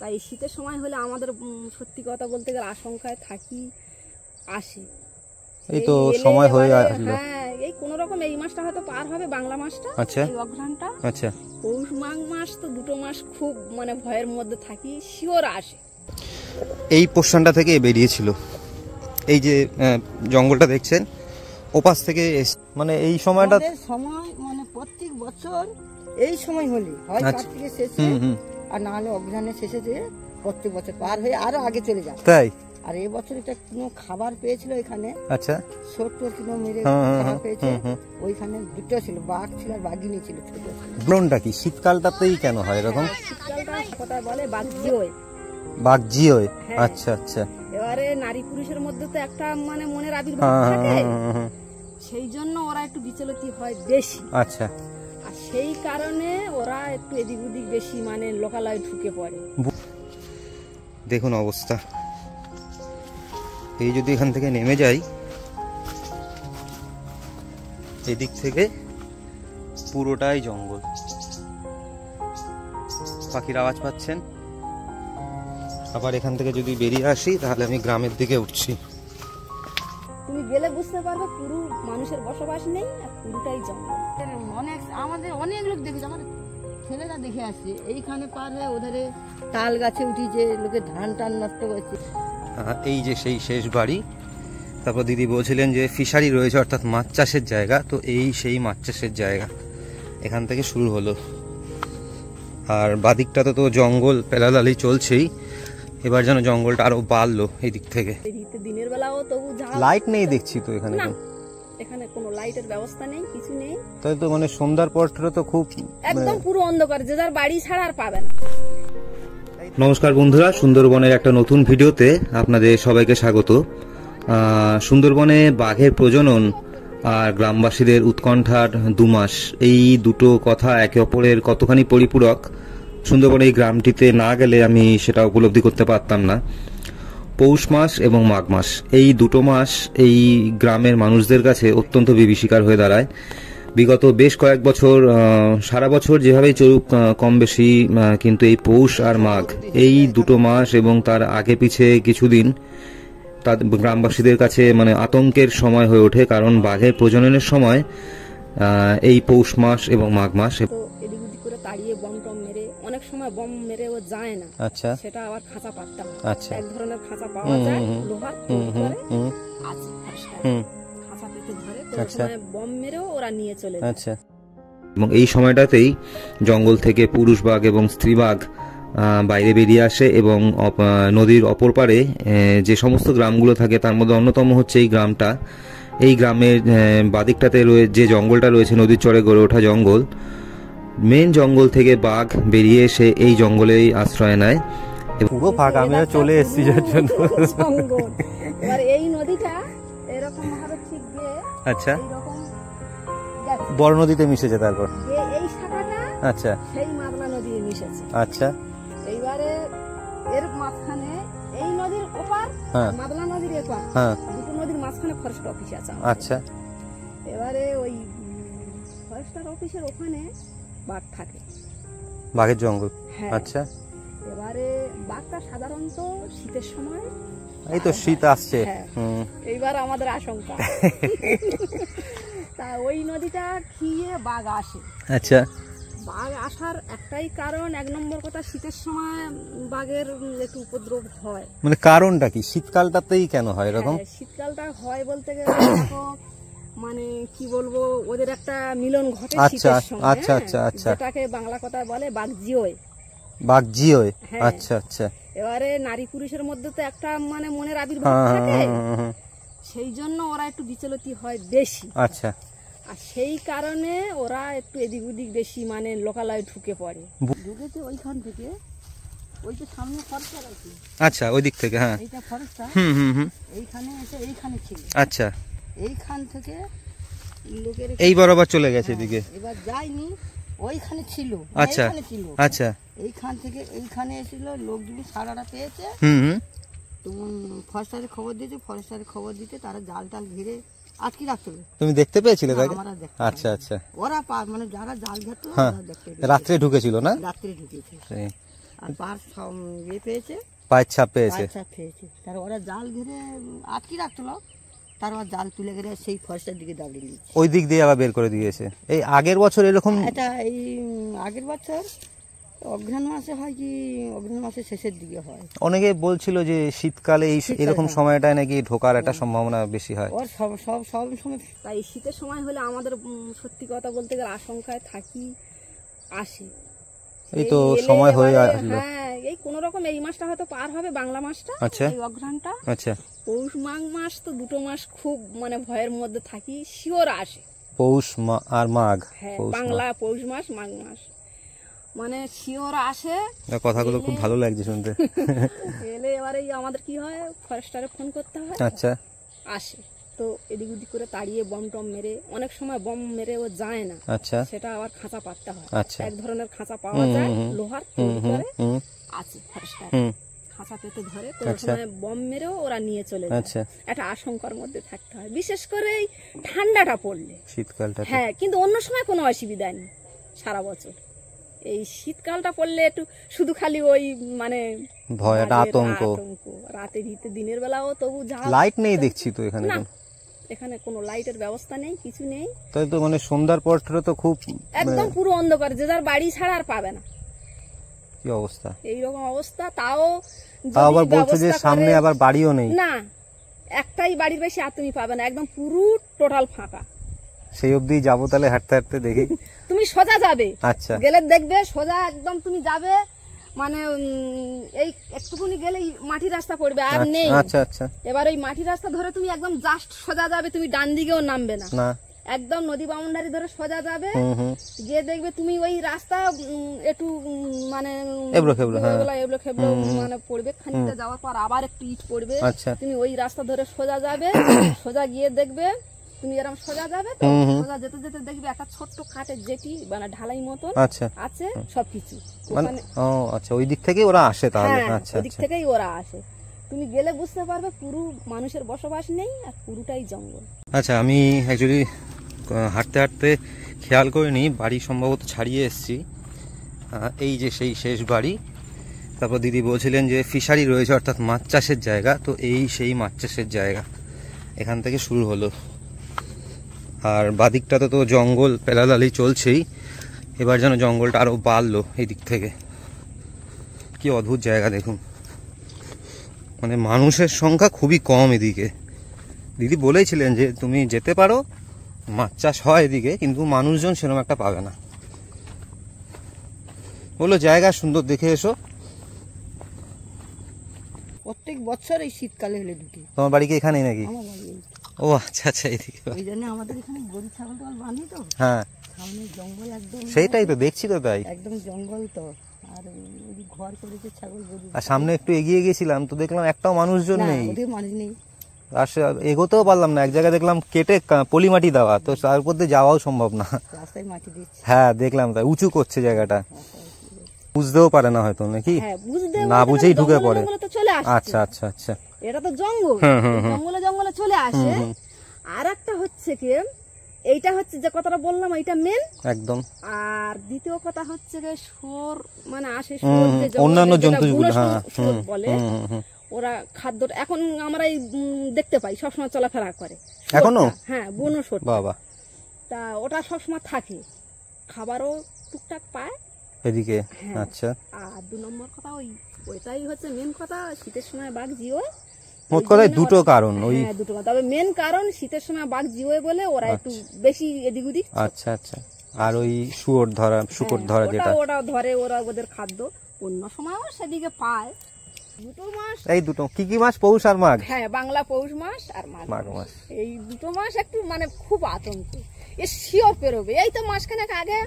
তাই শীতের সময় হলে আমাদের সত্যি কথা বলতে গেলে আশঙ্কায় থাকি আসে। এই তো সময় হয়ে আসলো। হ্যাঁ, এই কোন রকম এই মাসটা হয়তো পার হবে, বাংলা মাসটা, এই অঘ্রাণটা। আচ্ছা, পৌষ মাঘ মাস তো দুটো মাস খুব মানে ভয়ের মধ্যে থাকি, শিওর আসে। এই পোর্শনটা থেকে বেরিয়েছিল, এই যে জঙ্গলটা দেখছেন ওপাশ থেকে, মানে এই সময়টা সময় মানে প্রত্যেক বছর এই সময় হলে হয় কার্তিকের শেষে আর না হলে অঘ্রাণের শেষে যে প্রত্যেক বছর পার হয়ে আরো আগে চলে যায়। তাই? আর এই বছর এটা কোনো খাবার পেয়েছিল এখানে। আচ্ছা, ছোট্ট কোনো মেরে খাবার পেয়েছে, ওইখানে দুটো ছিল, বাঘ ছিল আর বাঘিনী ছিল ছোট। ব্রণটা কি শীতকালটাতেই কেন হয় এরকম? শীতকালটা কথা বলে বাঘজিওয়। বাঘজিওয়? আচ্ছা আচ্ছা। এবারে নারী পুরুষের মধ্যে তো একটা মানে মনের আবির্ভাব থাকে, সেই জন্য ওরা একটু বিচলিত হয় বেশি। আচ্ছা, আর সেই কারণে ওরা একটু এদিক ওদিক বেশি মানে লোকালয়ে ঢুকে পড়ে। দেখুন অবস্থা, এই যদি এখান থেকে নেমে যাই, এদিক থেকে পুরোটাই জঙ্গল। পাখির আওয়াজ পাচ্ছেন। আবার এখান থেকে যদি বেরিয়ে আসি তাহলে আমি গ্রামের দিকে উঠছি। তুমি গেলে বুঝতে পারবে পুরো মানুষের বসবাস নেই, আর পুরোটাই জঙ্গল। অনেক আমাদের অনেক লোক দেখেছে, আমার ছেলেরা দেখে আসছে, এইখানে পার হয়ে ওধারে তাল গাছে উঠি যে লোকে ধান টান নষ্ট করছে। এই যে সেই শেষ বাড়ি। তারপর দিদি বলছিলেন যে ফিশারি রয়েছে, অর্থাৎ মাছ চাষের জায়গা। তো এই সেই মাছ চাষের জায়গা, এখান থেকে শুরু হলো। আর বাদিকটাতে তো জঙ্গল পেলালালি চলছেই, এবার যেন জঙ্গলটা আরো বাড়লো এই দিক থেকে। দিনের বেলাও তবু লাইট নেই দেখছি তো এখানে, এখানে কোনো লাইটের ব্যবস্থা নেই, কিছু নেই। তাই তো, মানে সন্ধ্যার পর তো খুব একদম পুরো অন্ধকার, যে যার বাড়ি ছাড়া আর পাবে না। নমস্কার বন্ধুরা, সুন্দরবনের একটা নতুন ভিডিওতে আপনাদের সবাইকে স্বাগত। সুন্দরবনে বাঘের প্রজনন আর গ্রামবাসীদের উৎকণ্ঠার 2 মাস, এই দুটো কথা একে অপরের কতখানি পরিপূরক, সুন্দরবনে এই গ্রামটিতে না গেলে আমি সেটা উপলব্ধি করতে পারতাম না। পৌষ মাস এবং মাঘ মাস, এই দুটো মাস এই গ্রামের মানুষদের কাছে অত্যন্ত বিভীষিকার হয়ে দাঁড়ায়। বিগত বেশ কয়েক বছর, সারা বছর যেভাবেই চলুক কম বেশি, কিন্তু এই পৌষ আর মাঘ, এই দুটো মাস এবং তার আগে পিছে কিছুদিন তাদের গ্রামবাসীদের কাছে মানে আতঙ্কের সময় হয়ে ওঠে। কারণ বাঘের প্রজননের সময় এই পৌষ মাস এবং মাঘ মাস। এদিক ওদিক করে তাড়িয়ে বম টম মেরে, অনেক সময় বম মেরে ও যায় না। আচ্ছা, সেটা আবার খাঁচা পাততে হয়। আচ্ছা, এক ধরনের খাঁচা পাওয়া যায় লোহার, আছে খাঁচা পেতে ধরে, কোন সময় বম মেরেও ওরা নিয়ে চলে যায়। আচ্ছা। এবং এই সময়টাতেই জঙ্গল থেকে পুরুষ বাঘ এবং স্ত্রী বাঘ বাইরে বেরিয়ে আসে এবং নদীর অপর পারে যে সমস্ত গ্রামগুলো থাকে তার মধ্যে অন্যতম হচ্ছে এই গ্রামটা। এই গ্রামের বাদিকটাতে যে জঙ্গলটা রয়েছে, নদীর চরে গড়ে ওঠা জঙ্গল, মেন জঙ্গল থেকে বাঘ বেরিয়ে এসে এই জঙ্গলেই আশ্রয় নেয়। পুরো ফাঁকা, আমিও চলে এসেছি যার জন্য। এবার এই নদীটা এরকম ভাবে ঠিক গিয়ে, আচ্ছা, বড় নদীতে মিশেছে, তারপর এই শাখাটা আচ্ছা সেই মাদলা নদী মিশেছে। আচ্ছা, এইবারে এর মাঝখানে এই নদীর ওপার, মাদলা নদীর এপার, দুটো নদীর মাঝখানে ফরেস্ট অফিস আছে। আচ্ছা, এবারে ওই ফরেস্টার অফিসের ওখানে বাঘ থাকে, বাঘের জঙ্গল। আচ্ছা, এবারে বাঘটা সাধারণত শীতের সময়, এই তো শীত আসছে, এইবার আমাদের আশঙ্কা তা ওই নদীটা খেয়ে বাঘ আসে। আচ্ছা, বাঘ আসার একটাই কারণ, 1 নম্বর কথা, শীতের সময় বাঘের একটু উপদ্রব হয়। মানে কারণটা কি শীতকালটাতেই কেন হয় এরকম? শীতকালটা হয় বলতে গেলে মানে কি বলবো, ওদের একটা মিলন ঘটে শীতের সময়। আচ্ছা আচ্ছা আচ্ছা, যেটাকে বাংলা কথা বলে বাঘজিওয়। বাঘজিওয়, আচ্ছা আচ্ছা। এবারে নারী পুরুষের মধ্যে তো একটা মানে মনের আবির্ভাব থাকে, সেই জন্য ওরা একটু বিচলিত হয় বেশি। আচ্ছা, আর সেই কারণে ওরা একটু এদিক ওদিক বেশি মানে লোকালয়ে ঢুকে পড়ে। ঢুকেছে ওইখান থেকে, ওই যে সামনে ফরেস্টার আছে। আচ্ছা, ওই দিক থেকে, হ্যাঁ, এইটা ফরেস্টার, এইখানে এসে এইখানে ছিল। আচ্ছা, এইখান থেকে লোকের এই বরাবর চলে গেছে এদিকে। এবার যায়নি, ওইখানে ছিল। আচ্ছা আচ্ছা, এইখান থেকে এইখানে এসেছিল, লোকগুলো সারাটা পেয়েছে, তখন ফরেস্টারে খবর দিয়েছে, ফরেস্টারে খবর দিতে তারা জাল টাল ঘিরে আজকে রাখছিল। তুমি দেখতে পেয়েছিলে তাকে? আচ্ছা আচ্ছা, ওরা মানে যারা জাল ঘাটতো রাত্রে ঢুকেছিল না? রাত্রে ঢুকেছে। আর পার ইয়ে পেয়েছে, পায়ের ছাপ পেয়েছে। পায়ের ছাপ পেয়েছে। তার ওরা জাল ঘিরে আটকে রাখছিল, তারপর জাল তুলে গেলে সেই ফরেস্টের দিকে দাঁড়িয়ে দিয়েছে। ওই দিক দিয়ে আবার বের করে দিয়েছে। এই আগের বছর এরকম, এটা এই আগের বছর অঘ্রাণ মাসে হয় কি অঘ্রাণ মাসের শেষের দিকে হয়। অনেকে বলছিল যে শীতকালে এই এরকম সময়টায় নাকি ঢোকার একটা সম্ভাবনা বেশি হয়। ওর সব সব সব সময় তাই শীতের সময় হলে আমাদের সত্যি কথা বলতে গেলে আশঙ্কায় থাকি, আসে। এই তো সময় হয়ে আসলো। হ্যাঁ, এই কোন রকম এই মাসটা হয়তো পার হবে, বাংলা মাসটা, আচ্ছা এই অঘ্রাণটা। আচ্ছা, পৌষ মাঘ মাস তো দুটো মাস খুব মানে ভয়ের মধ্যে থাকি, শিওর আসে। পৌষ আর মাঘ, হ্যাঁ, বাংলা পৌষ মাস মাঘ মাস মানে শিওর আসে। কথাগুলো খুব ভালো লাগছে শুনতে। এলে এবারে আমাদের কি হয়, ফরেস্টারে ফোন করতে হয়। আচ্ছা, আসে তো এদিক ওদিক করে তাড়িয়ে বম টম মেরে, অনেক সময় বম মেরে ও যায় না। আচ্ছা, সেটা আবার খাঁচা পাততে হয়। আচ্ছা, এক ধরনের খাঁচা পাওয়া যায় লোহার, তৈরি করে আছে ফরেস্টার, খাঁচা পেতে ধরে। কোন সময় বম মেরেও ওরা নিয়ে চলে যায়। আচ্ছা, একটা আশঙ্কার মধ্যে থাকতে হয়, বিশেষ করে এই ঠান্ডাটা পড়লে, শীতকালটা। হ্যাঁ, কিন্তু অন্য সময় কোনো অসুবিধা নেই সারা বছর। এই শীতকালটা পড়লে একটু শুধু খালি ওই মানে ভয়, একটা আতঙ্ক। রাতে ভিতরে দিনের বেলাও তবু লাইট নেই দেখছি তো এখানে। এখানে কোনো লাইটের ব্যবস্থা নেই, কিছু নেই। তাই তো, মানে সন্ধ্যার পর তো খুব একদম পুরো অন্ধকার, যে যার বাড়ি ছাড়া আর পাবে না, কি অবস্থা, এইরকম অবস্থা। তাও আবার বলছে যে সামনে আবার বাড়িও নেই। না, একটাই বাড়ির বেশি আর তুমি পাবে না, একদম পুরো টোটাল ফাঁকা। সেই অবধি যাবো তাহলে হাঁটতে হাঁটতে, দেখি। তুমি সোজা যাবে, আচ্ছা, গেলে দেখবে সোজা একদম তুমি যাবে, মানে এই একটুকুনি গেলে মাটির রাস্তা পড়বে, আর নেই। আচ্ছা আচ্ছা, এবার ওই মাটির রাস্তা ধরে তুমি একদম জাস্ট সোজা যাবে, তুমি ডান দিকেও নামবে না, একদম নদী বাউন্ডারি ধরে সোজা যাবে, গিয়ে দেখবে তুমি ওই রাস্তা একটু মানে এবড়ো খেবড়ো মানে পড়বে, খানিকটা যাওয়ার পর আবার একটু ইট পড়বে, তুমি ওই রাস্তা ধরে সোজা যাবে, সোজা গিয়ে দেখবে তুমি এরকম সোজা যাবে, তো সোজা যেতে যেতে দেখবে একটা ছোট্ট কাঠের জেটি মানে ঢালাই মতন আছে, সবকিছু মানে। ও আচ্ছা, ওই দিক থেকেই ওরা আসে তাহলে। আচ্ছা, ওই দিক থেকেই ওরা আসে, তুমি গেলে বুঝতে পারবে পুরো মানুষের বসবাস নেই, আর পুরোটাই জঙ্গল। আচ্ছা, আমি অ্যাকচুয়ালি হাঁটতে হাঁটতে খেয়াল করিনি, বাড়ি সম্ভবত ছাড়িয়ে এসেছি। এই যে সেই শেষ বাড়ি। তারপর দিদি বলছিলেন যে ফিশারি রয়েছে, অর্থাৎ মাছ চাষের জায়গা। তো এই সেই মাছ চাষের জায়গা, এখান থেকে শুরু হলো। আর বাদিকটাতে তো জঙ্গল পেলালালি চলছেই, এবার যেন জঙ্গলটা আরও বাড়লো এই দিক থেকে। কি অদ্ভুত জায়গা দেখুন, মানে মানুষের সংখ্যা খুবই কম এদিকে। দিদি বলেছিলেন যে তুমি যেতে পারো, মাছ চাষ হয় এদিকে, কিন্তু মানুষজন সেরকম একটা পাবে না। বললো জায়গা সুন্দর, দেখে এসো। প্রত্যেক বছর এই শীতকালে হলে ঢুকি। তোমার বাড়ি কি এখানেই নাকি? আমার বাড়ি। ও আচ্ছা আচ্ছা, এইদিকে। ওই জন্য আমাদের এখানে গরু ছাগল টাগল বাঁধি তো। হ্যাঁ, সামনে জঙ্গল একদম। সেইটাই তো দেখছি তো, তাই একদম জঙ্গল তো। আর ওই ঘর করেছে ছাগল গরু। আর সামনে একটু এগিয়ে গেছিলাম তো দেখলাম একটাও মানুষজন নেই, ওদের মানুষ নেই। আর এগোতেও পারলাম না। এক জায়গায় দেখলাম কেটে পলি মাটি দেওয়া, তো তার উপর দিয়ে যাওয়াও সম্ভব না। রাস্তায় মাটি দিচ্ছে। হ্যাঁ, দেখলাম তাই, উঁচু করছে জায়গাটা, বুঝতেও পারে না হয়তো নাকি, না বুঝেই ঢুকে পড়ে। আচ্ছা আচ্ছা আচ্ছা, এটা তো জঙ্গল, জঙ্গলে জঙ্গলে চলে আসে। আর একটা হচ্ছে কি, এইটা হচ্ছে যে কথাটা বললাম, এইটা মেন একদম। আর দ্বিতীয় কথা হচ্ছে যে শুয়োর মানে আসে, অন্যান্য জন্তুগুলো বলে, ওরা খাদ্য এখন আমরা দেখতে পাই, সবসময় চলাফেরা করে এখনো। হ্যাঁ, বুনো শুয়োর বাবা, তা ওটা সবসময় থাকে, খাবারও টুকটাক পায় এদিকে। আচ্ছা, আর 2 নম্বর কথা ওইটাই হচ্ছে মেন কথা, শীতের সময় বাঘ জিও। মোট কথায় দুটো কারণ, ওই দুটো, তবে মেন কারণ শীতের সময় বাঘ জিওয়ে বলে ওরা একটু বেশি এদিক ওদিক। আচ্ছা আচ্ছা, আর ওই শুয়োর ধরা, শুকর ধরা যেটা ওরা ধরে, ওরা ওদের খাদ্য। অন্য সময়ও সেদিকে পায়। 2 মাস, এই দুটো কি কি মাস? পৌষ আর মাঘ। হ্যাঁ, বাংলা পৌষ মাস আর মাঘ মাস, এই 2 মাস একটু মানে খুব আতঙ্ক, এ শিওর পেরোবে। এই তো মাসখানেক আগে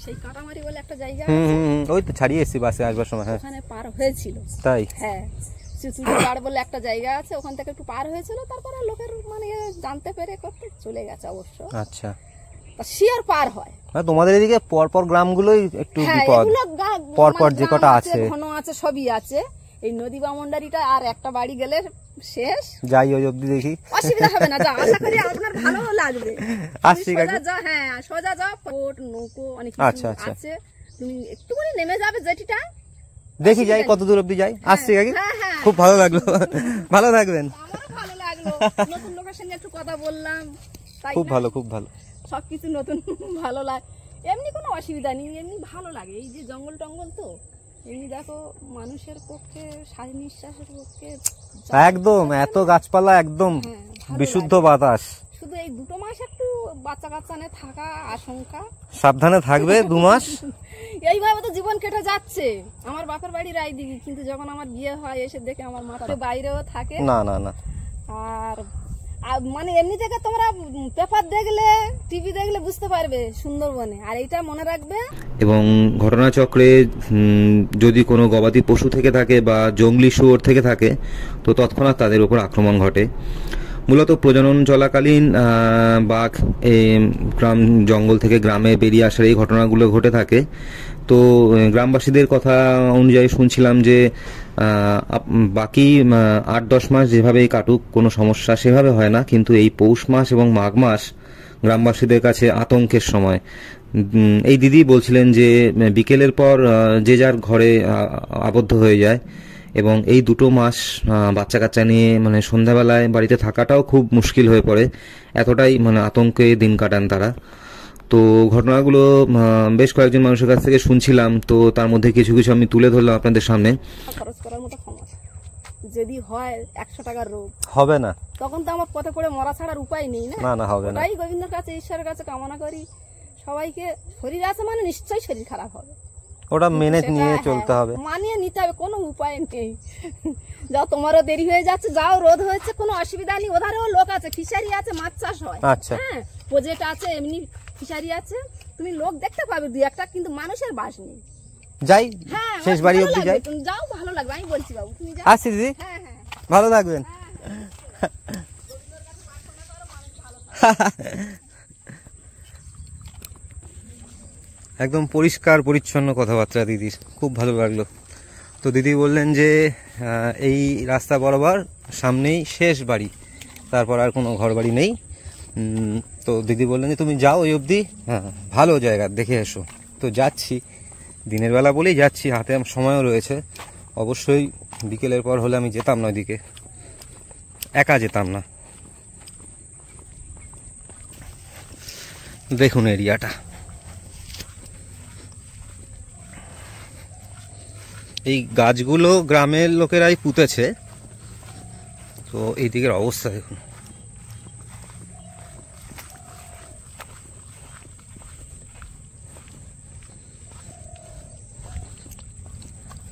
সেই কাটামারি বলে একটা জায়গা, ওই তো ছাড়িয়ে এসেছি বাসে আসবার সময়, হ্যাঁ ওখানে পার হয়েছিল। তাই? হ্যাঁ, চুচুড়িপাড় বলে একটা জায়গা আছে, ওখান থেকে একটু পার হয়েছিল, তারপরে লোকের মানে জানতে পেরে করতে চলে গেছে অবশ্য। আচ্ছা, শিওর পার হয়। তোমাদের এদিকে পরপর গ্রামগুলোই একটু বিপদ, পরপর যে কটা আছে, ঘন আছে, সবই আছে। এই নদী বামন্ডারিটা আর একটা বাড়ি গেলে শেষ। যাই ওই অবধি দেখি, অসুবিধা হবে না, যা আশা করি আপনার ভালো লাগবে। আসছি কাকু। হ্যাঁ, সোজা যাও, পোট নৌকো অনেক কিছু আছে, তুমি একটুখানি নেমে যাবে জেটিটা, দেখি যাই কত দূর অব্দি যাই, আসছি কাকি। খুব ভালো লাগলো, ভালো থাকবেন। আমারও ভালো লাগলো, নতুন লোকের সঙ্গে একটু কথা বললাম, তাই খুব না? ভালো, খুব ভালো। সবকিছু নতুন ভালো লাগে, এমনি কোনো অসুবিধা নেই, এমনি ভালো লাগে। এই যে জঙ্গল টঙ্গল তো এমনি দেখো মানুষের পক্ষে শ্বাস নিঃশ্বাসের পক্ষে একদম এত গাছপালা, একদম ভালো বিশুদ্ধ লাগে। বাতাস। শুধু এই 2 মাস একটু বাচ্চা কাচ্চা নিয়ে থাকা আশঙ্কা, সাবধানে থাকবে 2 মাস। এইভাবে তো জীবন কেটে যাচ্ছে। আমার বাপের বাড়ির রায়দিঘি, কিন্তু যখন আমার বিয়ে হয় এসে দেখে আমার মাথা বাইরেও থাকে না না না, আর মানে এমনি থেকে তোমরা পেপার দেখলে টিভি দেখলে বুঝতে পারবে সুন্দরবনে, আর এইটা মনে রাখবে। এবং ঘটনাচক্রে যদি কোনো গবাদি পশু থেকে থাকে বা জঙ্গলি শুয়োর থেকে থাকে তো তৎক্ষণাৎ তাদের উপর আক্রমণ ঘটে। মূলত প্রজনন চলাকালীন বাঘ গ্রাম জঙ্গল থেকে গ্রামে বেরিয়ে আসার এই ঘটনাগুলো ঘটে থাকে। তো গ্রামবাসীদের কথা অনুযায়ী শুনছিলাম যে বাকি 8-10 মাস যেভাবেই কাটুক কোনো সমস্যা সেভাবে হয় না, কিন্তু এই পৌষ মাস এবং মাঘ মাস গ্রামবাসীদের কাছে আতঙ্কের সময়। এই দিদি বলছিলেন যে বিকেলের পর যে যার ঘরে আবদ্ধ হয়ে যায় এবং এই 2 মাস বাচ্চা কাচ্চা নিয়ে মানে সন্ধ্যাবেলায় বাড়িতে থাকাটাও খুব মুশকিল হয়ে পড়ে, এতটাই মানে আতঙ্কে দিন কাটান তারা। তো ঘটনাগুলো বেশ কয়েকজন মানুষের কাছ থেকে শুনছিলাম, তো তার মধ্যে কিছু কিছু আমি তুলে ধরলাম আপনাদের সামনে। খরচ করার মতো ক্ষমতা যদি হয় 100 টাকার রোগ হবে না, তখন তো আমার পথে পড়ে মরা ছাড়ার উপায় নেই না। না না হবে না। তাই গোবিন্দের কাছে ঈশ্বরের কাছে কামনা করি সবাইকে, শরীর আছে মানে নিশ্চয়ই শরীর খারাপ হবে, ওটা মেনে নিয়ে চলতে হবে, মানিয়ে নিতে হবে, কোনো উপায় নেই। যাও তোমারও দেরি হয়ে যাচ্ছে, যাও রোদ হয়েছে, কোনো অসুবিধা নেই। ওধারেও লোক আছে, ফিশারি আছে, মাছ চাষ হয়, আচ্ছা হ্যাঁ প্রজেক্ট আছে, এমনি ফিশারি আছে, তুমি লোক দেখতে পাবে 2-1টা, কিন্তু মানুষের বাস নেই। যাই হ্যাঁ শেষ বাড়ি ভালো অবধি লাগবে, যাই, তুমি যাও, ভালো লাগবে, আমি বলছি বাবু তুমি যাও। আসছি দিদি, হ্যাঁ হ্যাঁ ভালো থাকবেন। একদম পরিষ্কার পরিচ্ছন্ন কথাবার্তা দিদির, খুব ভালো লাগলো। তো দিদি বললেন যে এই রাস্তা বরাবর সামনেই শেষ বাড়ি, তারপর আর কোনো ঘর বাড়ি নেই। তো দিদি বললেন যে তুমি যাও ওই অবধি, হ্যাঁ ভালো জায়গা দেখে এসো। তো যাচ্ছি, দিনের বেলা বলেই যাচ্ছি, হাতে সময়ও রয়েছে। অবশ্যই বিকেলের পর হলে আমি যেতাম না ওইদিকে, একা যেতাম না। দেখুন এরিয়াটা, এই গাছগুলো গ্রামের লোকেরাই পুঁতেছে। তো এই দিকের অবস্থা দেখুন,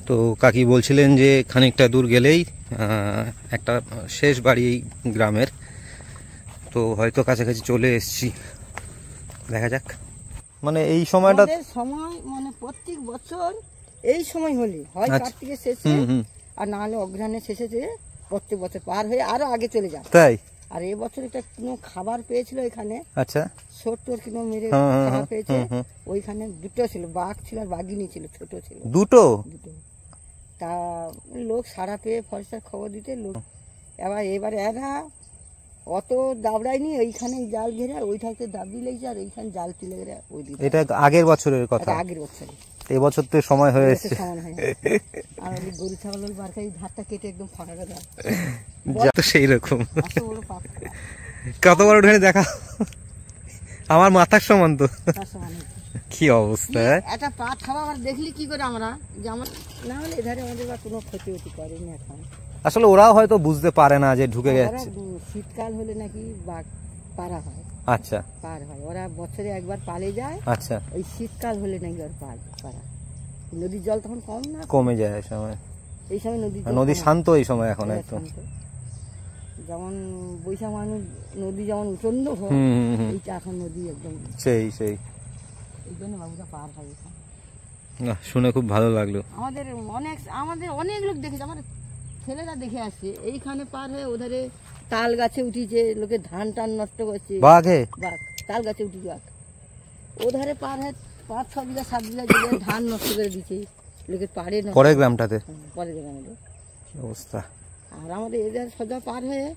তো কাকি বলছিলেন যে খানিকটা দূর গেলেই একটা শেষ বাড়ি গ্রামের। তো হয়তো কাছাকাছি চলে এসেছি, দেখা যাক। মানে এই সময়টা সময় মানে প্রত্যেক বছর এই সময় হলে হয় কার্তিকের শেষে আর না হলে অগ্রহায়ণের শেষে যে প্রত্যেক বছর পার হয়ে আরো আগে চলে যায়। তাই আর এবছর এটা কোনো খাবার পেয়েছিল এখানে, আচ্ছা ছোট কোনো মেরে খাবার পেয়েছে, ওইখানে 2টো ছিল, বাঘ ছিল আর বাঘিনী ছিল, ছোট ছিল 2টো। তা লোক সারা পেয়ে ফরেস্টার খবর দিতে লোক, এবার এরা অত দাবড়ায়নি, ওইখানে জাল ঘেরে ওই থাকতে দাবি লেগেছে আর এইখানে জাল তুলে গেলে ওই দিন। এটা আগের বছরের কথা, আগের বছরে, এবছর তো সময় হয়ে এসেছে। আর ওই গরু ছাগলের বারকাই ধারটা কেটে একদম ফাঁকা করে যা তো সেই রকম। বড় পাপ কত বড় ঢেলে দেখা, আমার মাথার সমান তো। তার সমান কি অবস্থা, একটা পাট খাওয়া আর দেখলি কি করে আমরা যে আমার না হলে এধারে আমাদের বা কোনো ক্ষতি করেনি এখন। আসলে ওরাও হয়তো বুঝতে পারে না যে ঢুকে গেছে। শীতকাল হলে নাকি বাঘ পারা হয়, আচ্ছা পার হয়, ওরা বছরে একবার পালে যায়। আচ্ছা, ওই শীতকাল হলে নাকি ওর পারা, নদীর জল তখন কম না, কমে যায় এই সময়, এই সময় নদী শান্ত এই সময় এখন একদম। যেমন বৈশাখ মানুষ নদী যেমন উচন্ড হয়, এইটা এখন নদী একদম সেই এই জন্য বাবুরা পার হয়। না শুনে খুব ভালো লাগলো। আমাদের অনেক লোক দেখেছে, আমার ছেলেরা দেখে আসছে, এইখানে পার হয়ে ওধারে তাল গাছে উঠিছে, লোকে ধান টান নষ্ট করছে, বাঘ তাল গাছে উঠি বাঘ, ওধারে পার হয়ে 5-6 বিঘা 7 বিঘা জায়গায় ধান নষ্ট করে দিচ্ছে লোকের পাড়ে, পরের গ্রামটাতে পরের গ্রামে অবস্থা। আর আমাদের এদের সোজা পার হয়ে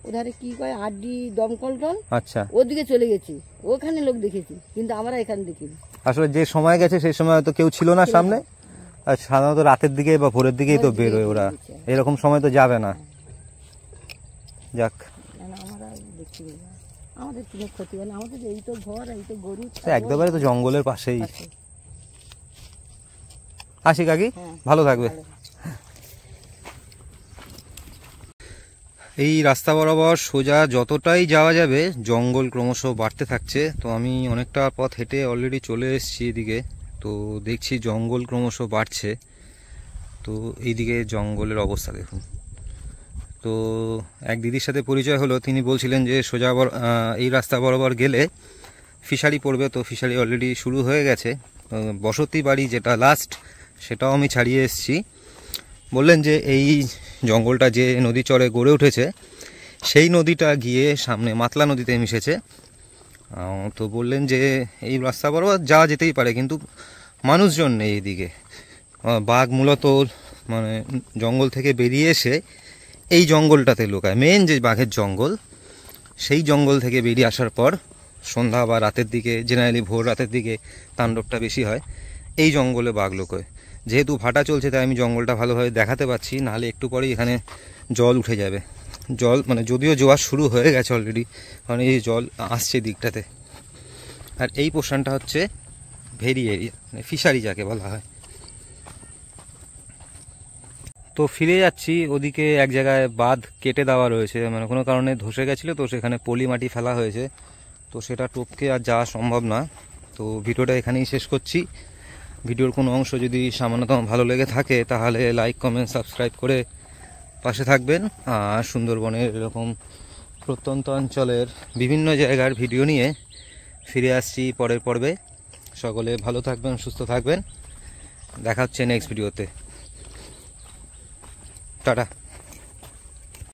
ওধারে কি কয় আড্ডি দমকল টল, আচ্ছা ওদিকে চলে গেছি, ওখানে লোক দেখেছি, কিন্তু আমরা এখানে দেখিনি। আসলে যে সময় গেছে সেই সময় হয়তো কেউ ছিল না সামনে, আর সাধারণত রাতের দিকে বা ভোরের দিকেই তো বেরোয় ওরা, এরকম সময় তো যাবে না। যাক, আমাদের কোনো ক্ষতি হয় না, আমাদের এই তো ঘর, এই তো গরু, একবারে তো জঙ্গলের পাশেই। আসি কাকি, ভালো থাকবে। এই রাস্তা বরাবর সোজা যতটাই যাওয়া যাবে জঙ্গল ক্রমশ বাড়তে থাকছে। তো আমি অনেকটা পথ হেঁটে অলরেডি চলে এসেছি এদিকে, তো দেখছি জঙ্গল ক্রমশ বাড়ছে। তো এইদিকে জঙ্গলের অবস্থা দেখুন। তো এক দিদির সাথে পরিচয় হলো, তিনি বলছিলেন যে সোজা এই রাস্তা বরাবর গেলে ফিশারি পড়বে। তো ফিশারি অলরেডি শুরু হয়ে গেছে। বসতি বাড়ি যেটা লাস্ট, সেটাও আমি ছাড়িয়ে এসেছি। বললেন যে এই জঙ্গলটা যে নদী চরে গড়ে উঠেছে, সেই নদীটা গিয়ে সামনে মাতলা নদীতে মিশেছে। তো বললেন যে এই রাস্তা বরাবর যাওয়া যেতেই পারে, কিন্তু মানুষজন নেই এইদিকে। বাঘ মূলত মানে জঙ্গল থেকে বেরিয়ে এসে এই জঙ্গলটাতে লুকায়। মেন যে বাঘের জঙ্গল, সেই জঙ্গল থেকে বেরিয়ে আসার পর সন্ধ্যা বা রাতের দিকে, জেনারেলি ভোর রাতের দিকে তাণ্ডবটা বেশি হয়। এই জঙ্গলে বাঘ লুকোয়। যেহেতু ভাটা চলছে তাই আমি জঙ্গলটা ভালোভাবে দেখাতে পাচ্ছি, নাহলে একটু পরেই এখানে জল উঠে যাবে। জল মানে যদিও জোয়ার শুরু হয়ে গেছে অলরেডি, কারণ এই জল আসছে দিকটাতে। আর এই পোর্শনটা হচ্ছে ভেরি এরিয়া, মানে ফিশারি যাকে বলা হয়। তো ফিরে যাচ্ছি, ওদিকে এক জায়গায় বাঁধ কেটে দেওয়া রয়েছে, মানে কোনো কারণে ধসে গেছিলো, তো সেখানে পলি মাটি ফেলা হয়েছে। তো সেটা টপকে আর যাওয়া সম্ভব না। তো ভিডিওটা এখানেই শেষ করছি। ভিডিওর কোনো অংশ যদি সামান্যতম ভালো লেগে থাকে তাহলে লাইক, কমেন্ট, সাবস্ক্রাইব করে পাশে থাকবেন। আর সুন্দরবনের এরকম প্রত্যন্ত অঞ্চলের বিভিন্ন জায়গার ভিডিও নিয়ে ফিরে আসছি পরের পর্বে। সকলে ভালো থাকবেন, সুস্থ থাকবেন। দেখা হচ্ছে নেক্সট ভিডিওতে। টাটা।